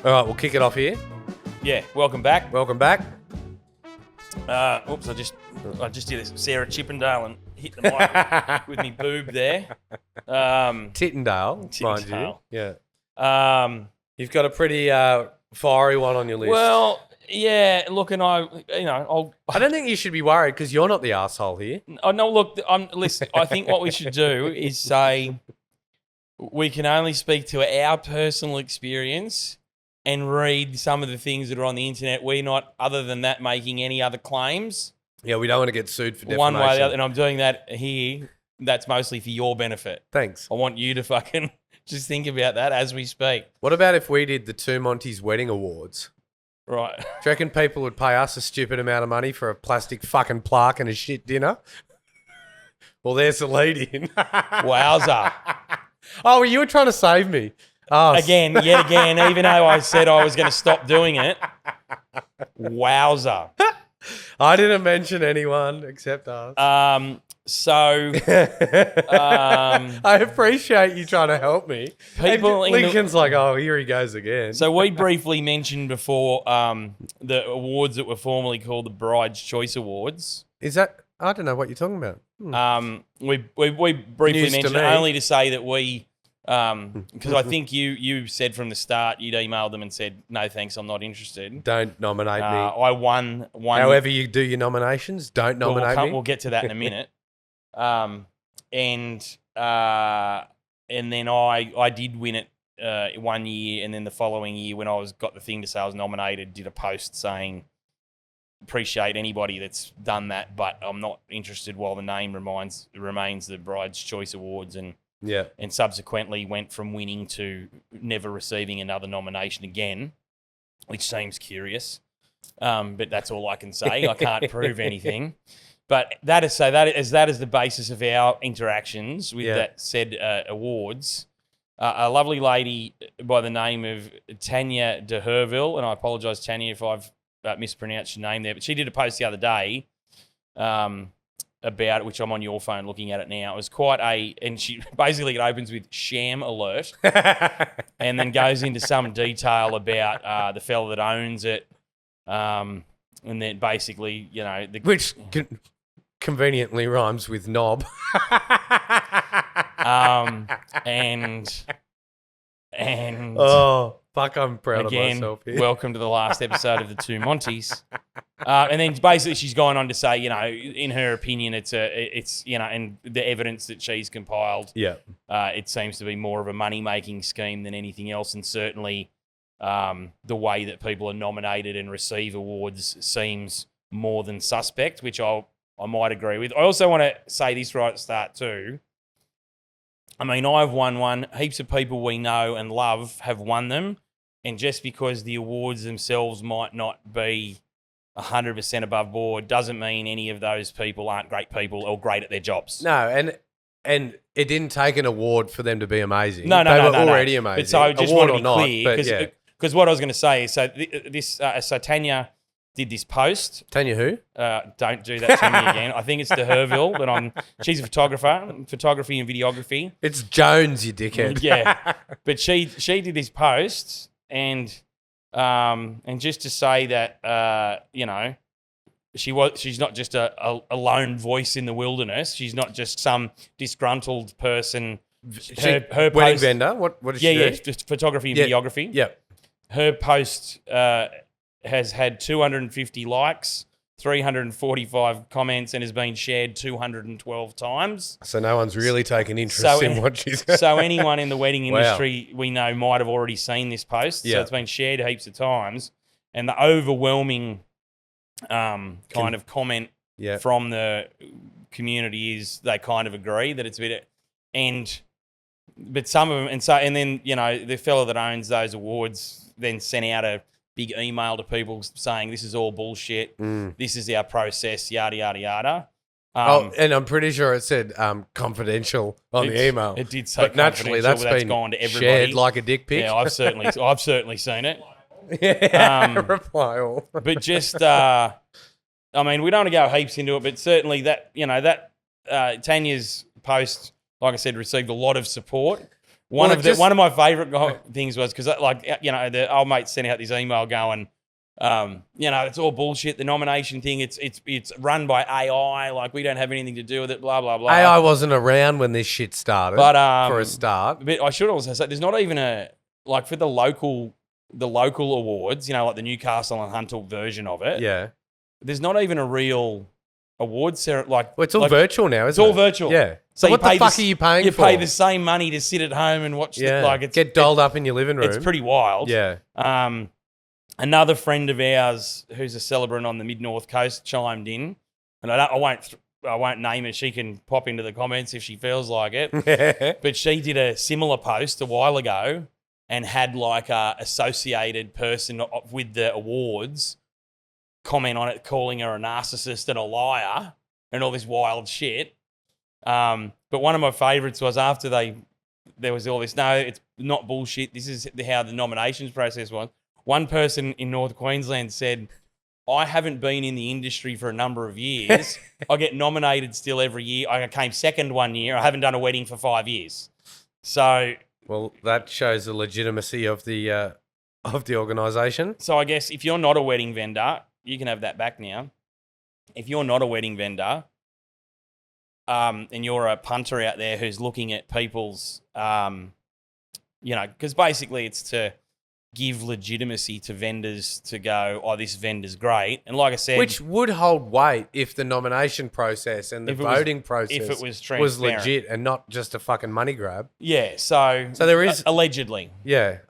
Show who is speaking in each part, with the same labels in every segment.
Speaker 1: All right, we'll kick it off here.
Speaker 2: Yeah, welcome back.
Speaker 1: Welcome back.
Speaker 2: Oops, I just did a Sarah Chippendale and hit the mic with me boob there.
Speaker 1: Tittendale, mind
Speaker 2: Tittendale.
Speaker 1: you. Yeah. You've got a pretty fiery one on your list.
Speaker 2: Well, yeah. Look, and I
Speaker 1: don't think you should be worried because you're not the asshole here.
Speaker 2: no. Look, listen. I think what we should do is say we can only speak to our personal experience and read some of the things that are on the internet. We're not, other than that, making any other claims.
Speaker 1: Yeah, we don't want to get sued for defamation.
Speaker 2: One way or the other, and I'm doing that here. That's mostly for your benefit.
Speaker 1: Thanks.
Speaker 2: I want you to fucking just think about that as we speak.
Speaker 1: What about if we did the Two Monties Wedding Awards?
Speaker 2: Right.
Speaker 1: Do you reckon people would pay us a stupid amount of money for a plastic fucking plaque and a shit dinner? Well, there's the lead in.
Speaker 2: Wowza.
Speaker 1: Oh, well, you were trying to save me. Oh,
Speaker 2: Yet again, even though I said I was going to stop doing it. Wowza.
Speaker 1: I didn't mention anyone except us.
Speaker 2: So
Speaker 1: I appreciate you trying to help me.
Speaker 2: People in
Speaker 1: Lincoln's like, oh, here he goes again.
Speaker 2: So we briefly mentioned before the awards that were formerly called the Bride's Choice Awards.
Speaker 1: Is that? I don't know what you're talking about.
Speaker 2: We briefly
Speaker 1: News to
Speaker 2: mentioned
Speaker 1: me.
Speaker 2: only to say that we because I think you said from the start you'd emailed them and said no thanks, I'm not interested.
Speaker 1: Don't nominate me.
Speaker 2: I won.
Speaker 1: However you do your nominations, don't nominate me.
Speaker 2: We'll get to that in a minute. And then I did win it 1 year, and then the following year when I got the thing to say I was nominated, did a post saying appreciate anybody that's done that, but I'm not interested while the name remains the Bride's Choice Awards, and subsequently went from winning to never receiving another nomination again, which seems curious. But that's all I can say. I can't prove anything. But that is the basis of our interactions with that said awards. A lovely lady by the name of Tanya de Herville, and I apologise, Tanya, if I've mispronounced your name there, but she did a post the other day about it, which I'm on your phone looking at it now. It was and she basically it opens with sham alert, and then goes into some detail about the fella that owns it, and then basically,
Speaker 1: which conveniently rhymes with knob.
Speaker 2: And
Speaker 1: oh, fuck, I'm proud
Speaker 2: again,
Speaker 1: of myself here.
Speaker 2: Welcome to the last episode of the Two Monties. And then basically she's gone on to say, in her opinion, it's and the evidence that she's compiled, it seems to be more of a money-making scheme than anything else, and certainly the way that people are nominated and receive awards seems more than suspect, which I might agree with. I also want to say this right at the start too. I mean, I've won one. Heaps of people we know and love have won them. And just because the awards themselves might not be 100% above board doesn't mean any of those people aren't great people or great at their jobs.
Speaker 1: No, and it didn't take an award for them to be amazing.
Speaker 2: No,
Speaker 1: they were already amazing.
Speaker 2: But so I just
Speaker 1: award
Speaker 2: want to be clear, because what I was going to say is, so Tanya did this post.
Speaker 1: Tanya who?
Speaker 2: Don't do that to me again. I think it's de Herville, but she's a photographer, photography and videography.
Speaker 1: It's Jones, you dickhead.
Speaker 2: Yeah, but she did this post, and just to say that she's not just a lone voice in the wilderness. She's not just some disgruntled person. Her
Speaker 1: wedding
Speaker 2: post,
Speaker 1: vendor. What does she do?
Speaker 2: Yeah, just photography and videography.
Speaker 1: Yeah.
Speaker 2: Her post has had 250 likes, 345 comments, and has been shared 212 times.
Speaker 1: So no one's really taken interest in what she's...
Speaker 2: So anyone in the wedding industry we know might have already seen this post. So it's been shared heaps of times. And the overwhelming kind of comment from the community is they kind of agree that it's a bit... But some of them... And then, the fellow that owns those awards then sent out a big email to people saying this is all bullshit. This is our process, yada, yada, yada.
Speaker 1: And I'm pretty sure it said confidential on the email.
Speaker 2: It did say
Speaker 1: but naturally
Speaker 2: that's
Speaker 1: been
Speaker 2: gone to everybody.
Speaker 1: Shared like a dick pic.
Speaker 2: Yeah, I've certainly seen it.
Speaker 1: Reply all.
Speaker 2: But just, we don't want to go heaps into it, but certainly that Tanya's post, like I said, received a lot of support. One
Speaker 1: Well,
Speaker 2: of my favourite things was because the old mate sent out this email going, it's all bullshit. The nomination thing, it's run by AI. Like we don't have anything to do with it. Blah blah blah.
Speaker 1: AI wasn't around when this shit started.
Speaker 2: But
Speaker 1: for a start,
Speaker 2: but I should also say there's not even for the local awards. Like the Newcastle and Hunter version of it.
Speaker 1: yeah.
Speaker 2: There's not even a real awards ceremony.
Speaker 1: Well, it's all virtual now, isn't it?
Speaker 2: It's all virtual.
Speaker 1: Yeah.
Speaker 2: So
Speaker 1: what the fuck are you paying for?
Speaker 2: You pay the same money to sit at home and watch.
Speaker 1: Yeah. Get dolled up in your living room.
Speaker 2: It's pretty wild.
Speaker 1: Yeah.
Speaker 2: Another friend of ours who's a celebrant on the Mid-North Coast chimed in, and I won't name her. She can pop into the comments if she feels like it. But she did a similar post a while ago and had like a associated person with the awards comment on it, calling her a narcissist and a liar and all this wild shit. But one of my favourites was after there was all this, no, it's not bullshit. This is how the nominations process was. One person in North Queensland said, I haven't been in the industry for a number of years. I get nominated still every year. I came second one year. I haven't done a wedding for 5 years. So,
Speaker 1: well, that shows the legitimacy of the organisation.
Speaker 2: So I guess if you're not a wedding vendor, you can have that back now. If you're not a wedding vendor, and you're a punter out there who's looking at people's, because basically it's to give legitimacy to vendors to go, oh, this vendor's great. And like I said...
Speaker 1: Which would hold weight if the nomination process and the voting process
Speaker 2: if it
Speaker 1: was legit and not just a fucking money grab.
Speaker 2: Yeah, so
Speaker 1: there is...
Speaker 2: Allegedly.
Speaker 1: Yeah.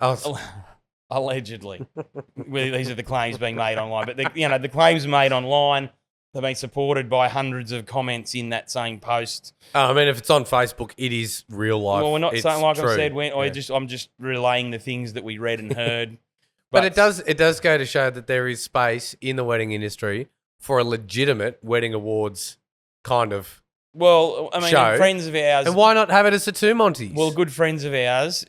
Speaker 2: Allegedly. Well, these are the claims being made online. But, the claims made online, they've been supported by hundreds of comments in that same post.
Speaker 1: I mean, if it's on Facebook, it is real life.
Speaker 2: Well, we're not saying, like
Speaker 1: true.
Speaker 2: I said, I'm just relaying the things that we read and heard.
Speaker 1: But it does go to show that there is space in the wedding industry for a legitimate wedding awards kind of
Speaker 2: Well, I mean,
Speaker 1: show.
Speaker 2: Friends of ours...
Speaker 1: And why not have it as a two Monties?
Speaker 2: Well, good friends of ours...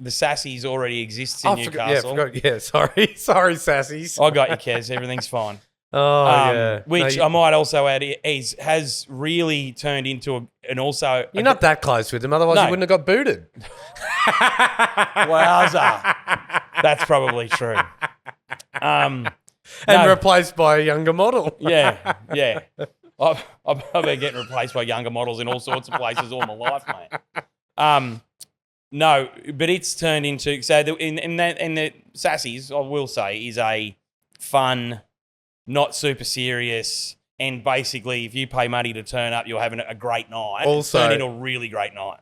Speaker 2: The Sassies already exists in Newcastle.
Speaker 1: Sorry, Sassies.
Speaker 2: I got you, Kez. Everything's fine.
Speaker 1: Oh, yeah.
Speaker 2: Which I might also add has really turned into an also...
Speaker 1: You're not that close with them, otherwise you wouldn't have got booted.
Speaker 2: Wowza. That's probably true.
Speaker 1: And replaced by a younger model.
Speaker 2: Yeah. I've been getting replaced by younger models in all sorts of places all my life, mate. No, but it's turned into... So, the Sassies, I will say, is a fun, not super serious, and basically, if you pay money to turn up, you're having a great night.
Speaker 1: Also,
Speaker 2: it's turned into a really great night.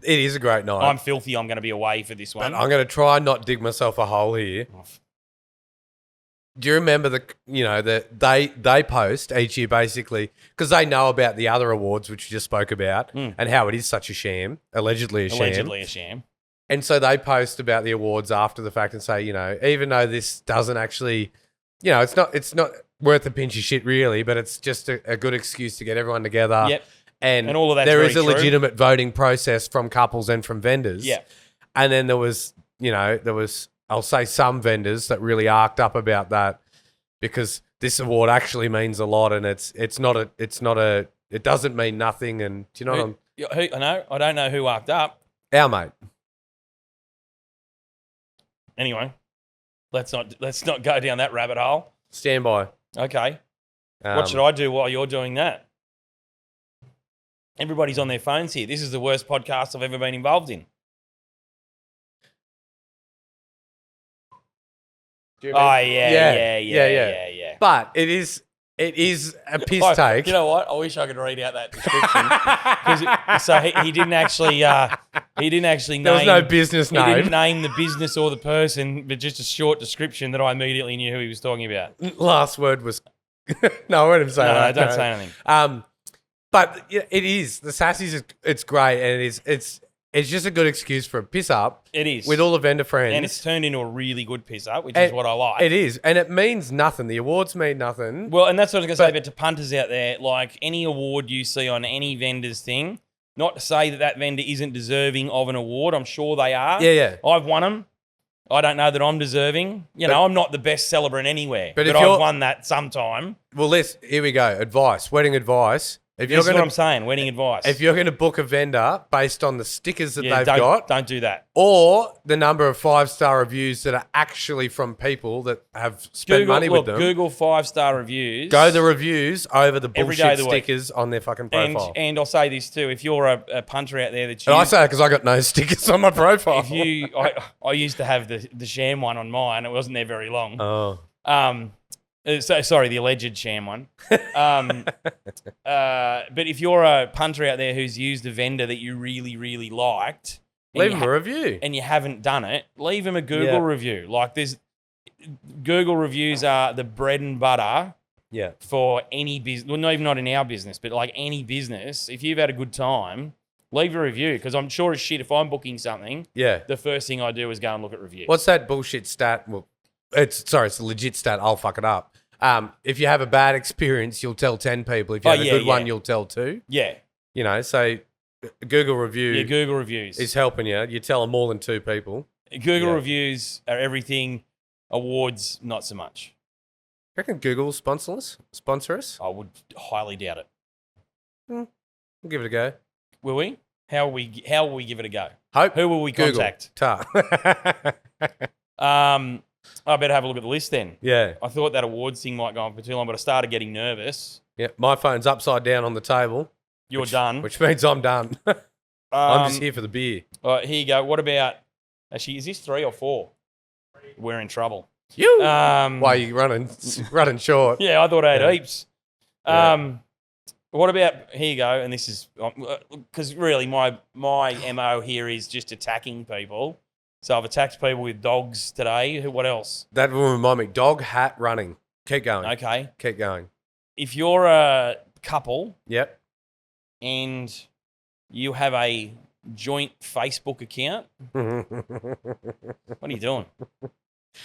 Speaker 1: It is a great night.
Speaker 2: I'm filthy. I'm going to be away for this one.
Speaker 1: But I'm going to try and not dig myself a hole here. Do you remember they post each year basically because they know about the other awards which we just spoke about and how it is such a sham, allegedly a sham. And so they post about the awards after the fact and say, even though this doesn't actually, it's not worth a pinch of shit really, but it's just a good excuse to get everyone together.
Speaker 2: Yep.
Speaker 1: And
Speaker 2: all of that's
Speaker 1: there is a
Speaker 2: very true.
Speaker 1: legitimate voting process from couples and from vendors.
Speaker 2: Yeah.
Speaker 1: And then there was I'll say some vendors that really arced up about that because this award actually means a lot and it doesn't mean nothing. And do you know
Speaker 2: I don't know who arced up.
Speaker 1: Our mate.
Speaker 2: Anyway, let's not go down that rabbit hole.
Speaker 1: Stand by.
Speaker 2: Okay. What should I do while you're doing that? Everybody's on their phones here. This is the worst podcast I've ever been involved in. Oh, yeah.
Speaker 1: But it is a piss take.
Speaker 2: You know what? I wish I could read out that description. So he didn't actually name...
Speaker 1: There was no business name.
Speaker 2: He didn't name the business or the person, but just a short description that I immediately knew who he was talking about.
Speaker 1: Last word was... No, I wouldn't say that.
Speaker 2: No, don't say anything.
Speaker 1: But yeah, it is. The Sassies, it's great, and it's just a good excuse for a piss up.
Speaker 2: It is.
Speaker 1: With all the vendor friends.
Speaker 2: And it's turned into a really good piss up, which is what I like.
Speaker 1: It is. And it means nothing. The awards mean nothing.
Speaker 2: Well, and that's what I was going to say, but to punters out there, like any award you see on any vendor's thing, not to say that vendor isn't deserving of an award. I'm sure they are.
Speaker 1: Yeah.
Speaker 2: I've won them. I don't know that I'm deserving. I'm not the best celebrant anywhere, but I've won that sometime.
Speaker 1: Well, here we go. Advice, wedding advice. If
Speaker 2: This
Speaker 1: you're
Speaker 2: is what
Speaker 1: going
Speaker 2: I'm saying. Wedding advice.
Speaker 1: if you're going to book a vendor based on the stickers that they've
Speaker 2: don't,
Speaker 1: got,
Speaker 2: don't do that.
Speaker 1: or the number of 5-star reviews that are actually from people that have spent money with them,
Speaker 2: Google 5-star reviews.
Speaker 1: go the reviews over the
Speaker 2: Every day
Speaker 1: bullshit
Speaker 2: of the week.
Speaker 1: stickers on their fucking
Speaker 2: and,
Speaker 1: profile.
Speaker 2: and I'll say this too: if you're a punter out there that's
Speaker 1: And I
Speaker 2: used,
Speaker 1: say that because I got no stickers on my profile.
Speaker 2: I used to have the sham one on mine. It wasn't there very long.
Speaker 1: Oh.
Speaker 2: Sorry, the alleged sham one. But if you're a punter out there who's used a vendor that you really, really liked, and
Speaker 1: Leave
Speaker 2: you
Speaker 1: them a review.
Speaker 2: and you haven't done it, leave them a Google
Speaker 1: Yeah.
Speaker 2: review. Like Google reviews are the bread and butter
Speaker 1: Yeah.
Speaker 2: for any business. Well, not even not in our business, but like any business. If you've had a good time, leave a review, because I'm sure as shit if I'm booking something,
Speaker 1: Yeah.
Speaker 2: the first thing I do is go and look at reviews.
Speaker 1: What's that bullshit stat? Well, it's a legit stat. I'll fuck it up. If you have a bad experience, you'll tell 10 people. If you have a good one, you'll tell 2.
Speaker 2: Yeah,
Speaker 1: You know, so Google review
Speaker 2: yeah. Google reviews
Speaker 1: is helping you. You tell them more than 2 people.
Speaker 2: Google
Speaker 1: Yeah.
Speaker 2: reviews are everything. Awards, not so much.
Speaker 1: Reckon Google will sponsor us?
Speaker 2: I would highly doubt it.
Speaker 1: We'll give it a go.
Speaker 2: Will we? How will we give it a go?
Speaker 1: Hope.
Speaker 2: Who will we
Speaker 1: Google.
Speaker 2: contact?
Speaker 1: Ta.
Speaker 2: I better have a look at the list then.
Speaker 1: Yeah.
Speaker 2: I thought that awards thing might go on for too long, but I started getting nervous.
Speaker 1: Yeah. My phone's upside down on the table.
Speaker 2: You're done.
Speaker 1: Which means I'm done. I'm just here for the beer.
Speaker 2: All right, here you go. What about? Actually, is this 3 or 4? We're in trouble.
Speaker 1: You.
Speaker 2: Why
Speaker 1: Why are you running short?
Speaker 2: Yeah, I thought I had
Speaker 1: Yeah.
Speaker 2: heaps.
Speaker 1: Yeah.
Speaker 2: What about? Here you go. And this is because really my MO here is just attacking people. So I've attacked people with dogs today. What else?
Speaker 1: That will remind me. Dog hat running. Keep going.
Speaker 2: Okay.
Speaker 1: Keep going.
Speaker 2: If you're a couple
Speaker 1: Yep.
Speaker 2: and you have a joint Facebook account, what are you doing?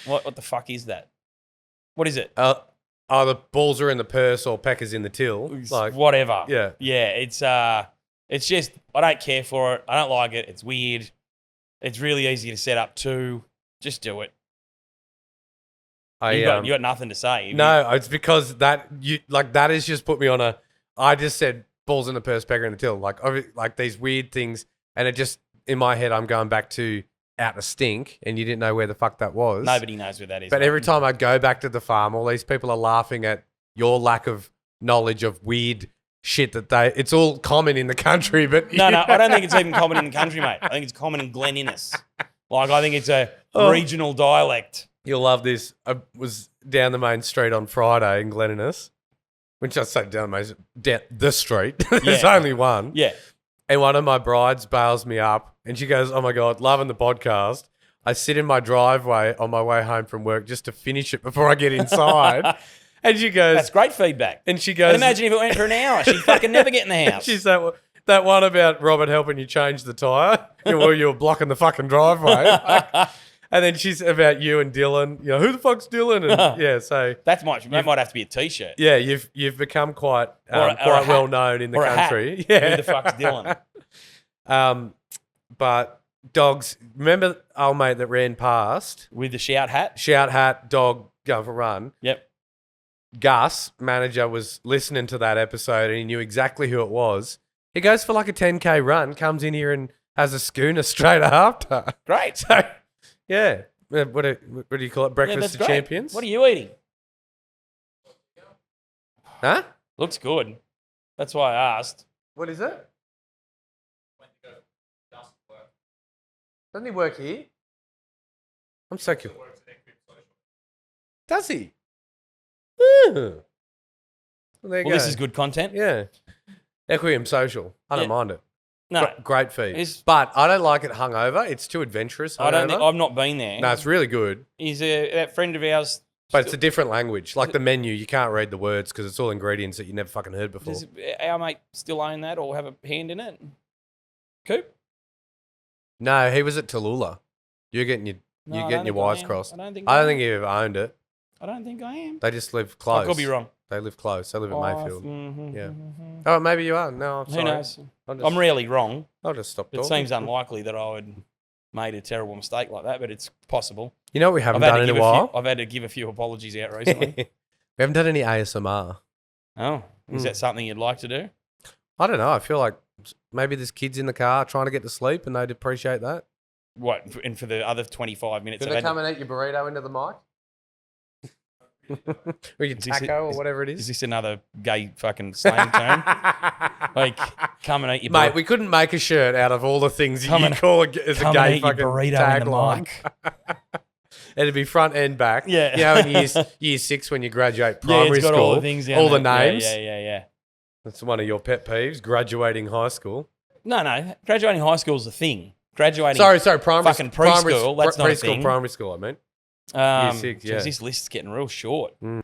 Speaker 2: What the fuck is that? What is it?
Speaker 1: The balls are in the purse or peckers in the till. Like,
Speaker 2: Whatever.
Speaker 1: yeah.
Speaker 2: Yeah. It's just I don't care for it. I don't like it. It's weird. It's really easy to set up too. Just do it. You got nothing to say.
Speaker 1: No, it's because that has just put me on a. I just said balls in the purse, pecker in the till, like these weird things, and it just in my head I'm going back to out to stink, and you didn't know where the fuck that was.
Speaker 2: Nobody knows where that is.
Speaker 1: But
Speaker 2: mate.
Speaker 1: every time I go back to the farm, all these people are laughing at your lack of knowledge of weird shit it's all common in the country, but
Speaker 2: No, I don't think it's even common in the country, mate. I think it's common in Glen Innes. Like, I think it's a regional dialect.
Speaker 1: You'll love this. I was down the main street on Friday in Glen Innes, which I say down the street. There's
Speaker 2: Yeah.
Speaker 1: only one.
Speaker 2: Yeah.
Speaker 1: And one of my brides bails me up and she goes, "Oh my God, loving the podcast." I sit in my driveway on my way home from work just to finish it before I get inside. And she goes,
Speaker 2: That's great feedback.
Speaker 1: and she goes,
Speaker 2: And imagine if it went for an hour. She'd fucking never get in the house.
Speaker 1: she's that one about Robert helping you change the tyre while you were blocking the fucking driveway. And then she's about you and Dylan. You know, who the fuck's Dylan? And yeah, so
Speaker 2: that might have to be a T-shirt.
Speaker 1: yeah, you've become quite
Speaker 2: Or a
Speaker 1: quite
Speaker 2: hat.
Speaker 1: well known in the
Speaker 2: Or a hat.
Speaker 1: country. Yeah.
Speaker 2: Who the fuck's Dylan?
Speaker 1: But dogs. Remember old mate that ran past?
Speaker 2: With the shout hat?
Speaker 1: Shout hat, dog going for a run.
Speaker 2: Yep.
Speaker 1: Gus, manager, was listening to that episode and he knew exactly who it was. He goes for like a 10K run, comes in here and has a schooner straight after.
Speaker 2: Great.
Speaker 1: So, yeah. What do you call it?
Speaker 2: Yeah,
Speaker 1: Breakfast
Speaker 2: that's
Speaker 1: of
Speaker 2: great.
Speaker 1: Champions?
Speaker 2: What are you eating?
Speaker 1: Huh?
Speaker 2: Looks good. That's why I asked.
Speaker 1: What is it? Doesn't he work here? I'm so curious. Does he? Well, there you go.
Speaker 2: Well, this is good content.
Speaker 1: Yeah. Equium Social. I don't
Speaker 2: Yeah.
Speaker 1: mind it.
Speaker 2: No,
Speaker 1: Great feed.
Speaker 2: It's-
Speaker 1: But I don't like it hungover. It's too adventurous.
Speaker 2: I don't
Speaker 1: hungover.
Speaker 2: think I've not been there.
Speaker 1: No, it's really good.
Speaker 2: Is that friend of ours?
Speaker 1: But it's a different language. Like the menu, you can't read the words because it's all ingredients that you never fucking heard before.
Speaker 2: Does our mate still own that or have a hand in it? Coop?
Speaker 1: No, he was at Tallulah. You're getting your
Speaker 2: No,
Speaker 1: you're
Speaker 2: I
Speaker 1: getting
Speaker 2: don't
Speaker 1: your
Speaker 2: think I
Speaker 1: wires
Speaker 2: am.
Speaker 1: crossed.
Speaker 2: I don't think
Speaker 1: I
Speaker 2: I
Speaker 1: don't
Speaker 2: am.
Speaker 1: think you ever owned it.
Speaker 2: I don't think I am.
Speaker 1: They just live close.
Speaker 2: I could be wrong.
Speaker 1: They live close. They live at Mayfield. Yeah.
Speaker 2: Mhm.
Speaker 1: Oh, maybe you are. No, I'm
Speaker 2: Who
Speaker 1: sorry.
Speaker 2: knows?
Speaker 1: I'll
Speaker 2: I'm rarely wrong.
Speaker 1: just stop
Speaker 2: It
Speaker 1: talking.
Speaker 2: seems unlikely that I would made a terrible mistake like that, but it's possible.
Speaker 1: You know what we haven't
Speaker 2: I've had
Speaker 1: done
Speaker 2: to
Speaker 1: in a
Speaker 2: give
Speaker 1: while?
Speaker 2: I've had to give a few apologies out recently.
Speaker 1: We haven't done any ASMR.
Speaker 2: Oh, is that something you'd like to do?
Speaker 1: I don't know. I feel like maybe there's kids in the car trying to get to sleep and they'd appreciate that.
Speaker 2: What? And for the other 25 minutes,
Speaker 1: Can
Speaker 2: I've
Speaker 1: they
Speaker 2: had
Speaker 1: come and eat your burrito into the mic? Or your
Speaker 2: Is this
Speaker 1: taco or
Speaker 2: is-
Speaker 1: whatever it
Speaker 2: is
Speaker 1: is?
Speaker 2: this another gay fucking slang term? Like, come and eat your
Speaker 1: Mate, we couldn't make a shirt out of all the things that
Speaker 2: Come
Speaker 1: you
Speaker 2: and-
Speaker 1: call as a
Speaker 2: come and
Speaker 1: gay
Speaker 2: eat your
Speaker 1: fucking
Speaker 2: burrito in the
Speaker 1: tagline.
Speaker 2: mic.
Speaker 1: It'd be front and back.
Speaker 2: Yeah.
Speaker 1: You know, in year 6 when you graduate
Speaker 2: Yeah,
Speaker 1: primary
Speaker 2: it's got
Speaker 1: school,
Speaker 2: all the things down
Speaker 1: all the
Speaker 2: there.
Speaker 1: names.
Speaker 2: Yeah.
Speaker 1: That's one of your pet peeves, graduating high school.
Speaker 2: No. Graduating high school is a thing. Graduating.
Speaker 1: Sorry, primary
Speaker 2: fucking preschool, that's not a
Speaker 1: preschool,
Speaker 2: thing.
Speaker 1: primary school, I mean.
Speaker 2: year
Speaker 1: 6,
Speaker 2: geez,
Speaker 1: yeah.
Speaker 2: This list is getting real short.
Speaker 1: Mm.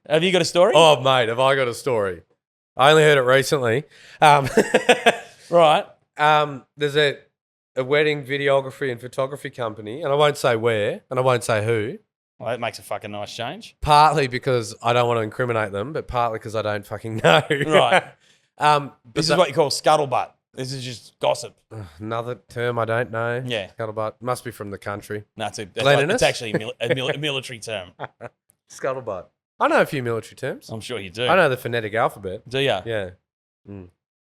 Speaker 2: Have you got a story?
Speaker 1: Oh, mate, have I got a story? I only heard it recently.
Speaker 2: Right.
Speaker 1: There's a wedding videography and photography company, and I won't say where, and I won't say who,
Speaker 2: Well, that makes a fucking nice change.
Speaker 1: partly because I don't want to incriminate them, but partly because I don't fucking know.
Speaker 2: Right.
Speaker 1: But
Speaker 2: This is what you call scuttlebutt. This is just gossip.
Speaker 1: another term I don't know.
Speaker 2: Yeah.
Speaker 1: Scuttlebutt. Must be from the country.
Speaker 2: No, it's
Speaker 1: Leninist?
Speaker 2: actually a military term.
Speaker 1: Scuttlebutt. I know a few military terms.
Speaker 2: I'm sure you do.
Speaker 1: I know the phonetic alphabet.
Speaker 2: Do you?
Speaker 1: Yeah.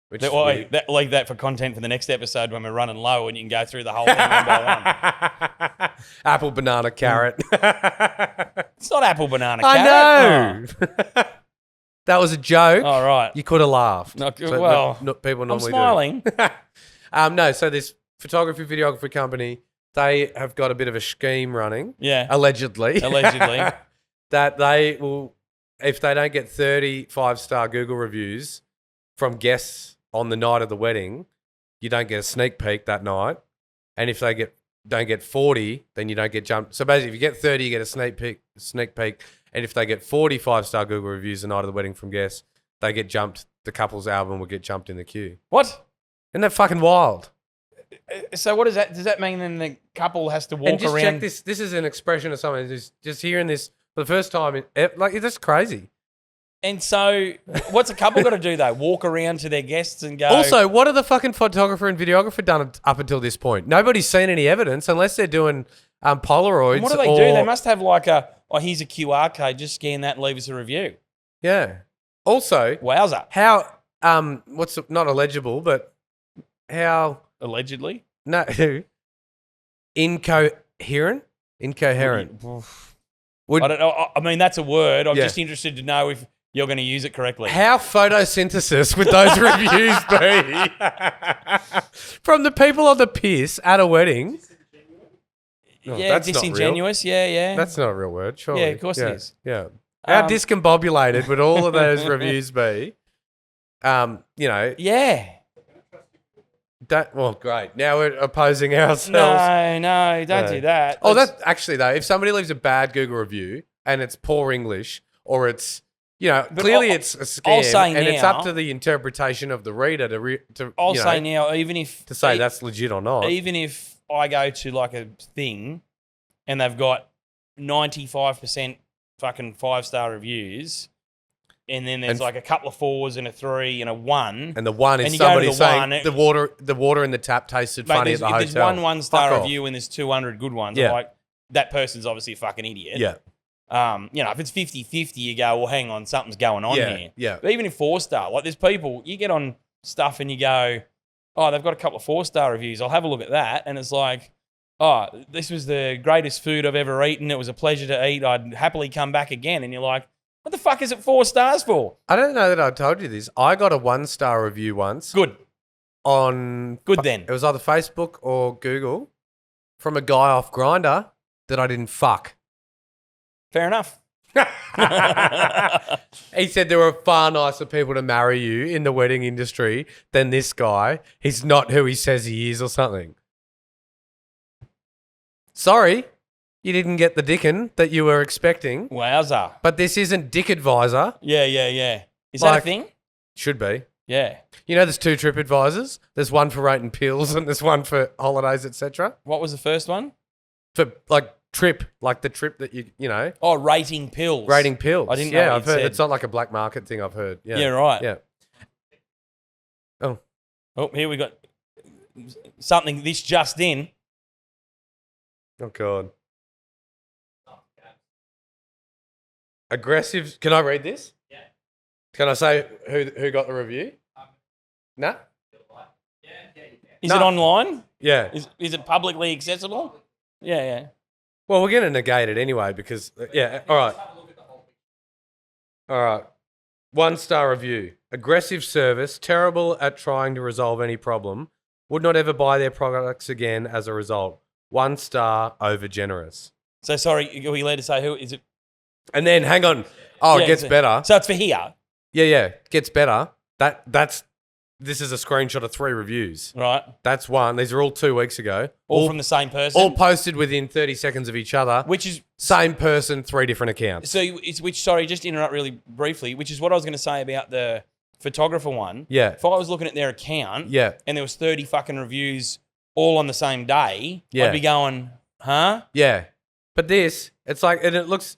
Speaker 1: Which
Speaker 2: That,
Speaker 1: is
Speaker 2: well,
Speaker 1: weird.
Speaker 2: like that for content for the next episode when we're running low and you can go through the whole thing one by one.
Speaker 1: Apple, banana, carrot.
Speaker 2: It's not apple, banana,
Speaker 1: I
Speaker 2: carrot.
Speaker 1: know. That was a joke.
Speaker 2: Oh, right.
Speaker 1: You could have laughed.
Speaker 2: Not good.
Speaker 1: But
Speaker 2: Well,
Speaker 1: people
Speaker 2: I'm
Speaker 1: normally
Speaker 2: smiling.
Speaker 1: do. No, so this photography, videography company, they have got a bit of a scheme running,
Speaker 2: Yeah.
Speaker 1: allegedly.
Speaker 2: Allegedly.
Speaker 1: That they will, if they don't get 30 5-star Google reviews from guests on the night of the wedding, you don't get a sneak peek that night. And if they don't get 40, then you don't get jumped. So basically, if you get 30, you get a sneak peek. And if they get 40 5-star Google reviews the night of the wedding from guests, they get jumped. The couple's album will get jumped in the queue.
Speaker 2: What?
Speaker 1: Isn't that fucking wild?
Speaker 2: So what does that? Does that mean then the couple has to walk
Speaker 1: And just
Speaker 2: around?
Speaker 1: check this. This is an expression of someone who's just hearing this for the first time. Like, that's crazy.
Speaker 2: And so, what's a couple got to do though? Walk around to their guests and go.
Speaker 1: Also, what have the fucking photographer and videographer done up until this point? Nobody's seen any evidence unless they're doing Polaroids.
Speaker 2: and what do they do? They must have like here's a QR code. Just scan that and leave us a review.
Speaker 1: Yeah. Also,
Speaker 2: Wowza.
Speaker 1: how not illegible, but how
Speaker 2: Allegedly.
Speaker 1: no incoherent. Would
Speaker 2: I don't know. I mean, that's a word. I'm
Speaker 1: Yeah.
Speaker 2: just interested to know if you're going to use it correctly.
Speaker 1: how photosynthesis would those reviews be from the people on the piss at a wedding? No,
Speaker 2: yeah,
Speaker 1: that's not real.
Speaker 2: disingenuous. Yeah.
Speaker 1: That's not a real word, surely.
Speaker 2: Yeah, of course it is.
Speaker 1: Yeah. How
Speaker 2: Um,
Speaker 1: discombobulated would all of those reviews be?
Speaker 2: Yeah.
Speaker 1: Well, great. Now we're opposing ourselves.
Speaker 2: No, don't
Speaker 1: No.
Speaker 2: do that.
Speaker 1: Oh,
Speaker 2: Let's-
Speaker 1: that's actually though. If somebody leaves a bad Google review and it's poor English or it's clearly
Speaker 2: I'll-
Speaker 1: it's a scam,
Speaker 2: I'll say
Speaker 1: and it's
Speaker 2: now-
Speaker 1: up to the interpretation of the reader to
Speaker 2: I'll say now,
Speaker 1: to say that's legit or not.
Speaker 2: even if I go to like a thing and they've got 95% fucking 5-star reviews, and then there's
Speaker 1: And-
Speaker 2: like a couple of 4s and a 3 and a 1.
Speaker 1: And the one is
Speaker 2: And you go to
Speaker 1: somebody
Speaker 2: the
Speaker 1: saying
Speaker 2: one,
Speaker 1: the water in the tap tasted
Speaker 2: Mate,
Speaker 1: funny at
Speaker 2: there's,
Speaker 1: the
Speaker 2: if
Speaker 1: hotel.
Speaker 2: there's one 1-star
Speaker 1: Fuck off.
Speaker 2: review and there's 200 good ones,
Speaker 1: Yeah.
Speaker 2: I'm like, that person's obviously a fucking idiot.
Speaker 1: Yeah,
Speaker 2: If it's 50-50, you go, well, hang on, something's going on
Speaker 1: yeah,
Speaker 2: here.
Speaker 1: yeah.
Speaker 2: But even in 4-star, like there's people, you get on stuff and you go, oh, they've got a couple of 4-star reviews. I'll have a look at that. And it's like, oh, this was the greatest food I've ever eaten. It was a pleasure to eat. I'd happily come back again. And you're like, what the fuck is it 4 stars for?
Speaker 1: I don't know that I told you this. I got a 1-star review once
Speaker 2: Good.
Speaker 1: on
Speaker 2: Good then.
Speaker 1: It was either Facebook or Google from a guy off Grinder that I didn't fuck.
Speaker 2: Fair enough.
Speaker 1: He said there were far nicer people to marry you in the wedding industry than this guy. He's not who he says he is or something. Sorry, you didn't get the dickin that you were expecting.
Speaker 2: Wowza.
Speaker 1: But this isn't Dick Advisor.
Speaker 2: Yeah. Is that a
Speaker 1: Like-
Speaker 2: thing?
Speaker 1: Should be.
Speaker 2: Yeah.
Speaker 1: You know, there's 2 trip advisors. There's one for rating pills and there's one for holidays, etc.
Speaker 2: What was the first one?
Speaker 1: For like trip, like the trip that you know,
Speaker 2: Oh, rating pills.
Speaker 1: rating pills.
Speaker 2: I didn't know
Speaker 1: Yeah,
Speaker 2: what
Speaker 1: I've
Speaker 2: you'd
Speaker 1: heard.
Speaker 2: said.
Speaker 1: It's not like a black market thing. I've heard. Yeah,
Speaker 2: Yeah, right.
Speaker 1: Yeah.
Speaker 2: Oh, here we got something. This just in.
Speaker 1: Oh God. Aggressive. Can I read this? Yeah. Can I say who got the review? No?
Speaker 2: Is
Speaker 1: No.
Speaker 2: it online?
Speaker 1: Yeah.
Speaker 2: Is it publicly accessible? Yeah.
Speaker 1: Well, we're going to negate it anyway because, yeah, all right. All right. 1-star review. Aggressive service, terrible at trying to resolve any problem. Would not ever buy their products again as a result. 1 star, over generous.
Speaker 2: So sorry, are we allowed to say who is it?
Speaker 1: And then, hang on. Oh,
Speaker 2: Yeah,
Speaker 1: it gets
Speaker 2: so-
Speaker 1: better.
Speaker 2: So it's for here,
Speaker 1: Yeah, it gets better. This is a screenshot of 3 reviews.
Speaker 2: right?
Speaker 1: That's one. These are all 2 weeks ago.
Speaker 2: All from the same person.
Speaker 1: all posted within 30 seconds of each other.
Speaker 2: which is
Speaker 1: Same person, 3 different accounts.
Speaker 2: so. It's which. Sorry, just to interrupt really briefly. Which is what I was going to say about the photographer one.
Speaker 1: Yeah.
Speaker 2: If I was looking at their account,
Speaker 1: Yeah.
Speaker 2: and there was 30 fucking reviews all on the same day,
Speaker 1: Yeah.
Speaker 2: I'd be going, huh?
Speaker 1: Yeah. But this, it's like, and it looks,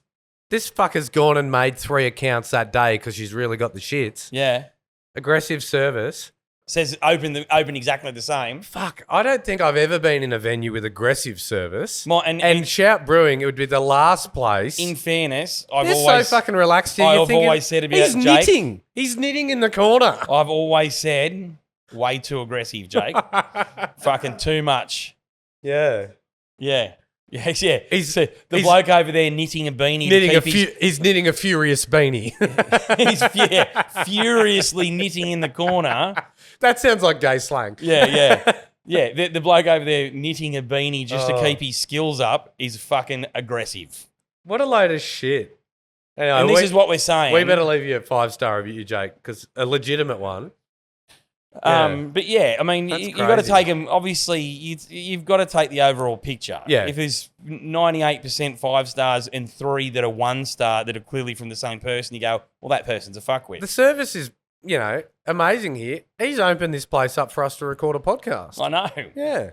Speaker 1: this fucker's gone and made 3 accounts that day because she's really got the shits.
Speaker 2: Yeah.
Speaker 1: Aggressive service.
Speaker 2: Says open exactly the same.
Speaker 1: Fuck, I don't think I've ever been in a venue with aggressive service.
Speaker 2: And
Speaker 1: Shout Brewing, it would be the last place.
Speaker 2: in fairness, I've
Speaker 1: They're
Speaker 2: always
Speaker 1: so fucking relaxed here.
Speaker 2: I've
Speaker 1: You're thinking,
Speaker 2: always said about
Speaker 1: he's
Speaker 2: Jake-
Speaker 1: knitting. He's knitting in the corner.
Speaker 2: I've always said way too aggressive, Jake. Fucking too much.
Speaker 1: Yeah.
Speaker 2: Yeah. Yes, yeah.
Speaker 1: He's-
Speaker 2: So the
Speaker 1: he's-
Speaker 2: bloke over there knitting a beanie. to keep his-
Speaker 1: He's knitting a furious beanie.
Speaker 2: he's furiously knitting in the corner.
Speaker 1: That sounds like gay slang.
Speaker 2: Yeah. The bloke over there knitting a beanie just to
Speaker 1: Oh.
Speaker 2: keep his skills up is fucking aggressive.
Speaker 1: What a load of shit. Anyway,
Speaker 2: And this is what we're saying.
Speaker 1: we better leave you a 5-star review, Jake, because a legitimate one.
Speaker 2: But yeah, I mean,
Speaker 1: That's
Speaker 2: you got to
Speaker 1: crazy.
Speaker 2: take them. Obviously, you've got to take the overall picture.
Speaker 1: Yeah.
Speaker 2: If there's 98% 5 stars and 3 that are 1 star that are clearly from the same person, you go, well, that person's a fuckwit.
Speaker 1: The service is, amazing here. He's opened this place up for us to record a podcast.
Speaker 2: I know.
Speaker 1: Yeah.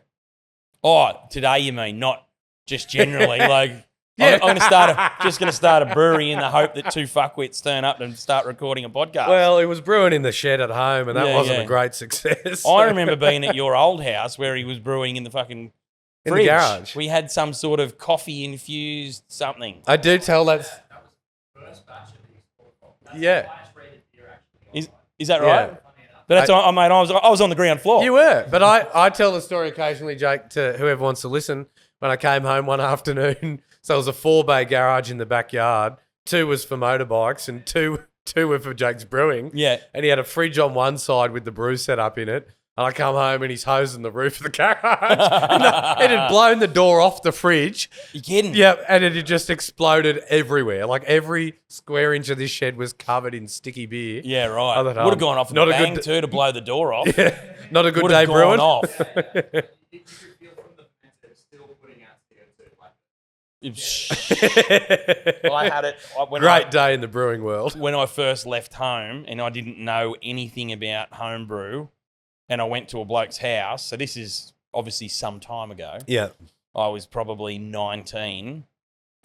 Speaker 2: Oh, today you mean, not just generally. Like,
Speaker 1: Yeah.
Speaker 2: I'm just going to start a brewery in the hope that 2 fuckwits turn up and start recording a podcast.
Speaker 1: Well, it was brewing in the shed at home, and that
Speaker 2: Yeah,
Speaker 1: wasn't
Speaker 2: yeah.
Speaker 1: a great success.
Speaker 2: I remember being at your old house where he was brewing in the fucking
Speaker 1: In the
Speaker 2: fridge.
Speaker 1: garage.
Speaker 2: We had some sort of coffee infused something.
Speaker 1: I do tell that. Yeah.
Speaker 2: Is that
Speaker 1: Yeah.
Speaker 2: right? But that's I mean, I was on the ground floor.
Speaker 1: You were. But I tell the story occasionally, Jake, to whoever wants to listen. When I came home one afternoon, so it was a 4-bay garage in the backyard. 2 was for motorbikes and two were for Jake's brewing.
Speaker 2: Yeah.
Speaker 1: And he had a fridge on one side with the brew set up in it. And I come home and he's hosing the roof of the garage. It had blown the door off the fridge.
Speaker 2: You kidding?
Speaker 1: Yeah, and it had just exploded everywhere. Like every square inch of this shed was covered in sticky beer.
Speaker 2: Yeah, right.
Speaker 1: Oh,
Speaker 2: Would
Speaker 1: that
Speaker 2: have gone off in
Speaker 1: not
Speaker 2: a
Speaker 1: a good
Speaker 2: bang
Speaker 1: d-
Speaker 2: too to blow the door off.
Speaker 1: Not a good
Speaker 2: Would
Speaker 1: day
Speaker 2: have gone
Speaker 1: brewing.
Speaker 2: off. I had it
Speaker 1: Great day in the brewing world.
Speaker 2: when I first left home and I didn't know anything about homebrew and I went to a bloke's house. So this is obviously some time ago.
Speaker 1: Yeah.
Speaker 2: I was probably 19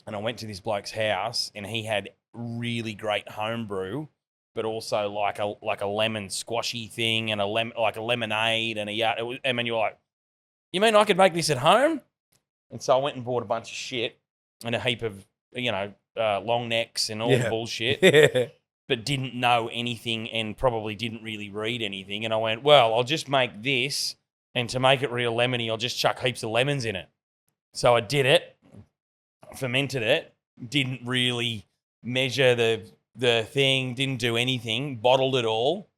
Speaker 2: and I went to this bloke's house and he had really great homebrew, but also like a lemon squashy thing and like a lemonade and I mean, you're like, you mean I could make this at home? And so I went and bought a bunch of shit and a heap of, long necks and all the bullshit.
Speaker 1: Yeah.
Speaker 2: But didn't know anything and probably didn't really read anything. And I went, well, I'll just make this, and to make it real lemony, I'll just chuck heaps of lemons in it. So I did it, fermented it, didn't really measure the thing, didn't do anything, bottled it all.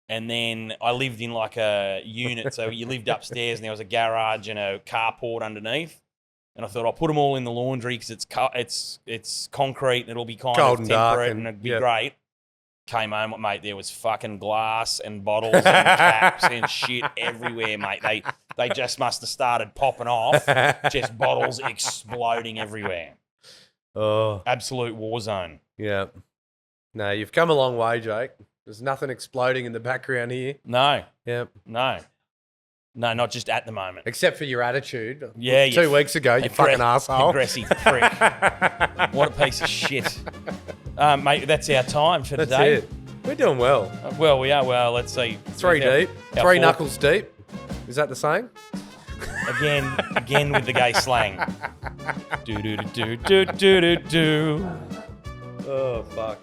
Speaker 2: And then I lived in like a unit. So you lived upstairs and there was a garage and a carport underneath. And I thought I'll put them all in the laundry because it's concrete and it'll be kind
Speaker 1: Cold
Speaker 2: of
Speaker 1: and dark
Speaker 2: temperate
Speaker 1: and-
Speaker 2: and it'd be
Speaker 1: yep.
Speaker 2: great. Came home, mate, there was fucking glass and bottles and caps and shit everywhere, mate. They just must have started popping off. Just bottles exploding everywhere.
Speaker 1: Oh,
Speaker 2: Absolute war zone.
Speaker 1: yeah. No, you've come a long way, Jake. There's nothing exploding in the background here.
Speaker 2: No,
Speaker 1: Yep.
Speaker 2: no, not just at the moment.
Speaker 1: Except for your attitude.
Speaker 2: Yeah, you
Speaker 1: 2 weeks ago, you fucking asshole.
Speaker 2: Aggressive prick. What a piece of shit. Mate, that's our time for
Speaker 1: That's
Speaker 2: today.
Speaker 1: it. We're doing well.
Speaker 2: Well, we are. Well, let's see.
Speaker 1: 3 deep.
Speaker 2: our
Speaker 1: 3
Speaker 2: fourth-
Speaker 1: knuckles deep. Is that the saying?
Speaker 2: Again with the gay slang. Do do do do do do do.
Speaker 1: Oh, fuck.